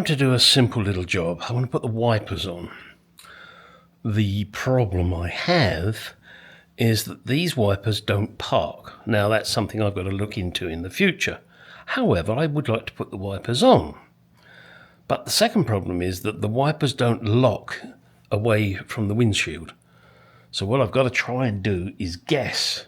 time to do a simple little job. I want to put the wipers on. The problem I have is that these wipers don't park. Now that's something I've got to look into in the future. However, I would like to put the wipers on. But the second problem is that the wipers don't lock away from the windshield. So what I've got to try and do is guess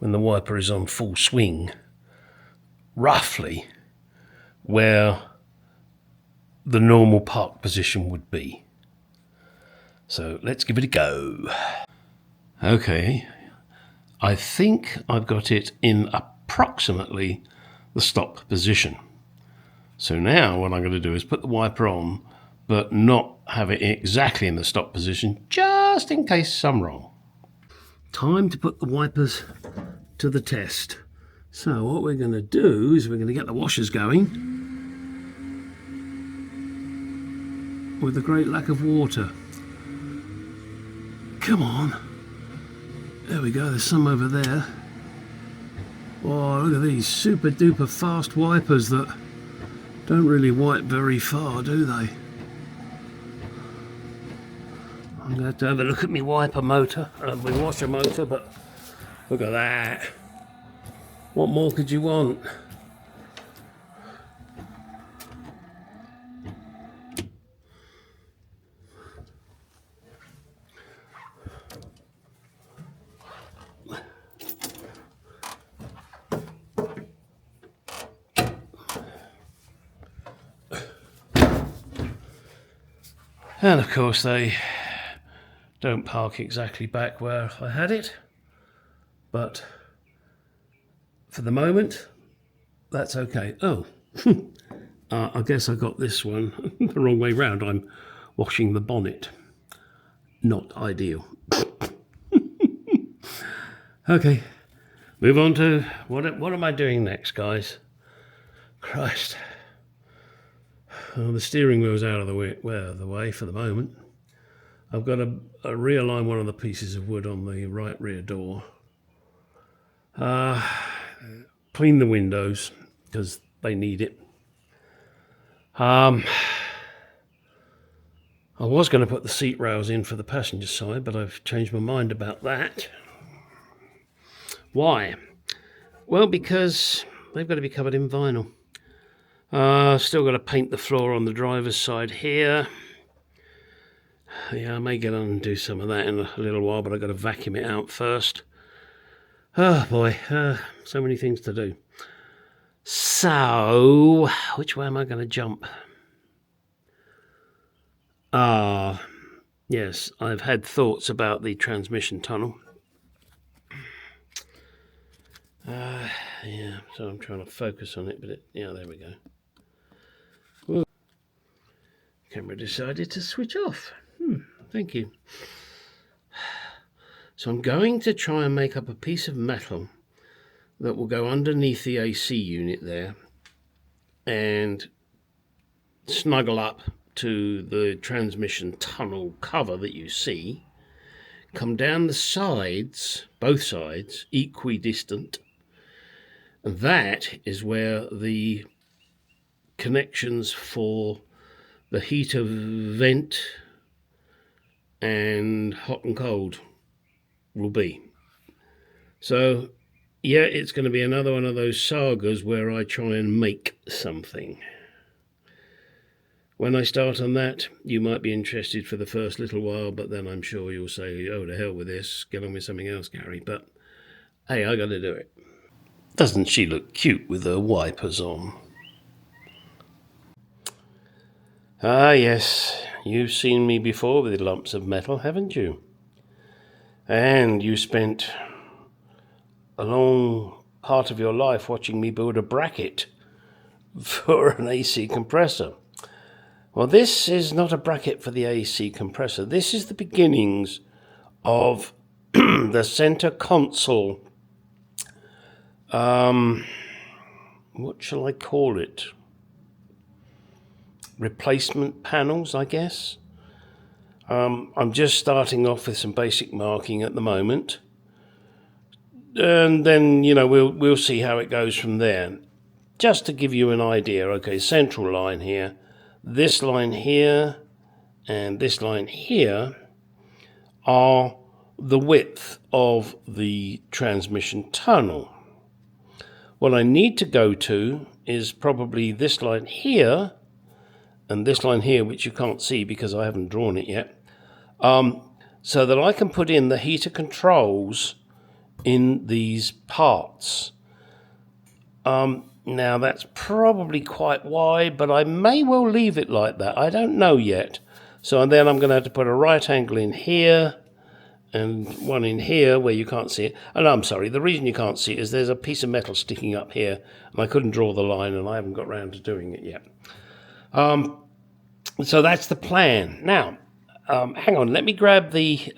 when the wiper is on full swing, roughly where the normal park position would be. So let's give it a go. Okay, I think I've got it in approximately the stop position. So now what I'm going to do is put the wiper on, but not have it exactly in the stop position, just in case I'm wrong. Time to put the wipers to the test. So what we're going to do is we're going to get the washers going with a great lack of water. Come on. There we go, there's some over there. Oh, look at these super duper fast wipers that don't really wipe very far, do they? I'm going to have a look at my wiper motor, my washer motor, but look at that. What more could you want? And of course they don't park exactly back where I had it, but for the moment that's okay. Oh, I guess I got this one the wrong way round. I'm washing the bonnet. Not ideal. Okay, move on to what am I doing next, guys? Christ. The steering wheel's out of the way for the moment. I've got to realign one of the pieces of wood on the right rear door. Clean the windows because they need it. I was going to put the seat rails in for the passenger side, but I've changed my mind about that. Why? Well, because they've got to be covered in vinyl. Still got to paint the floor on the driver's side here. Yeah, I may get on and do some of that in a little while, but I've got to vacuum it out first. Oh boy, so many things to do. So, which way am I going to jump? Yes, I've had thoughts about the transmission tunnel. Yeah, so I'm trying to focus on it, but yeah, there we go. Whoa. Camera decided to switch off. Thank you. So I'm going to try and make up a piece of metal that will go underneath the AC unit there and snuggle up to the transmission tunnel cover that you see, come down the sides, both sides, equidistant, and that is where the connections for the heater vent and hot and cold will be. So yeah, it's going to be another one of those sagas where I try and make something. When I start on that, you might be interested for the first little while, but then I'm sure you'll say, oh, to hell with this, get on with something else, Gary. But hey, I got to do it. Doesn't she look cute with her wipers on? Ah, yes, you've seen me before with lumps of metal, haven't you? And you spent a long part of your life watching me build a bracket for an AC compressor. Well, this is not a bracket for the AC compressor. This is the beginnings of the center console. What shall I call it? Replacement panels, I guess. I'm just starting off with some basic marking at the moment, and then we'll see how it goes from there. Just to give you an idea, okay, central line here, this line here and this line here are the width of the transmission tunnel. What I need to go to is probably this line here and this line here, which you can't see because I haven't drawn it yet, so that I can put in the heater controls in these parts. Now that's probably quite wide, but I may well leave it like that. I don't know yet. So then I'm going to have to put a right angle in here and one in here where you can't see it. And I'm sorry, the reason you can't see it is there's a piece of metal sticking up here and I couldn't draw the line and I haven't got around to doing it yet. So that's the plan. Now, hang on, let me grab the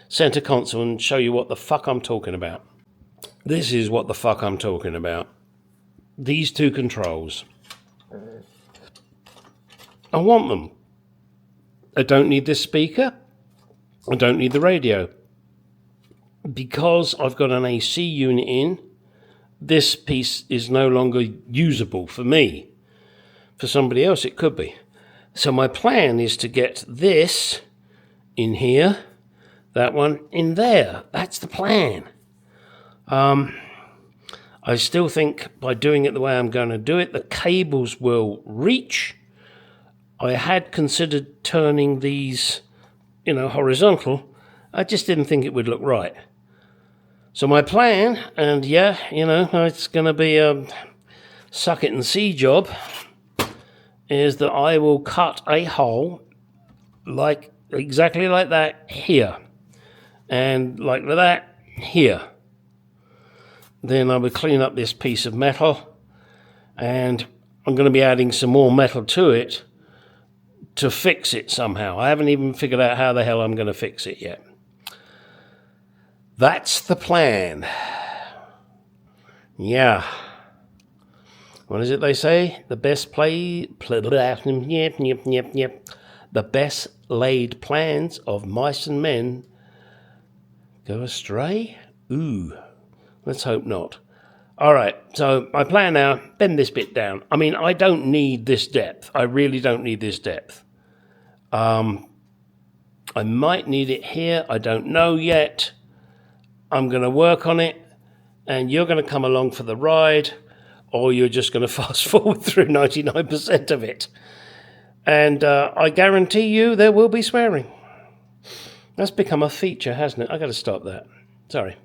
center console and show you what the fuck I'm talking about. This is what the fuck I'm talking about. These two controls. I want them. I don't need this speaker. I don't need the radio. Because I've got an AC unit in, this piece is no longer usable for me. For somebody else it could be. So my plan is to get this in here, that one in there. That's the plan. I still think by doing it the way I'm going to do it, the cables will reach. I had considered turning these, horizontal. I just didn't think it would look right. So my plan, and yeah, it's going to be a suck it and see job, is that I will cut a hole exactly like that here, and like that here. Then I would clean up this piece of metal, and I'm going to be adding some more metal to it to fix it somehow. I haven't even figured out how the hell I'm going to fix it yet. That's the plan. Yeah. What is it they say? The best The best laid plans of mice and men go astray? Ooh. Let's hope not. All right, so my plan now, bend this bit down. I mean, I don't need this depth. I really don't need this depth. I might need it here. I don't know yet. I'm going to work on it, and you're going to come along for the ride, or you're just going to fast forward through 99% of it. And I guarantee you there will be swearing. That's become a feature, hasn't it? I've got to stop that. Sorry.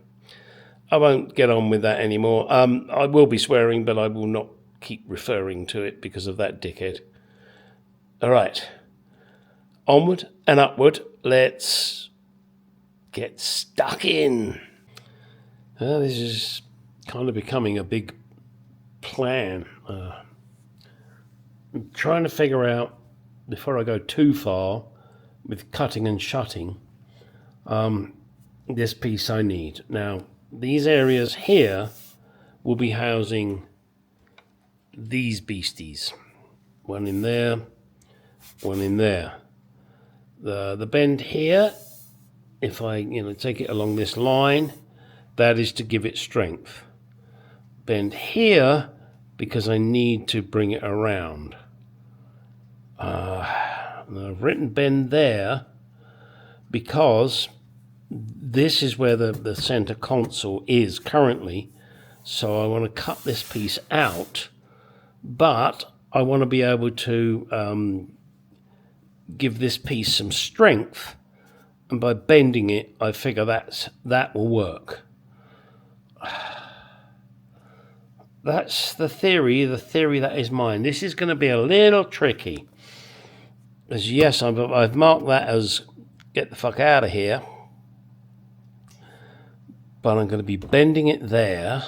I won't get on with that anymore. I will be swearing, but I will not keep referring to it because of that dickhead. All right. Onward and upward. Let's get stuck in. This is kind of becoming a big plan. I'm trying to figure out, before I go too far with cutting and shutting, this piece I need. Now, these areas here will be housing these beasties. One in there, one in there. The bend here, if I take it along this line, that is to give it strength. Bend here, because I need to bring it around. I've written bend there because this is where the center console is currently, so I want to cut this piece out, but I want to be able to give this piece some strength, and by bending it, I figure that will work. That's the theory that is mine. This is going to be a little tricky, as yes, I've marked that as get the fuck out of here. But I'm going to be bending it there.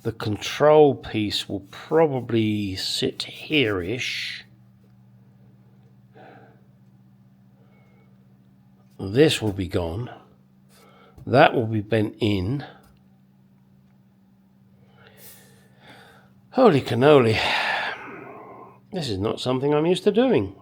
The control piece will probably sit here-ish. This will be gone. That will be bent in. Holy cannoli. This is not something I'm used to doing.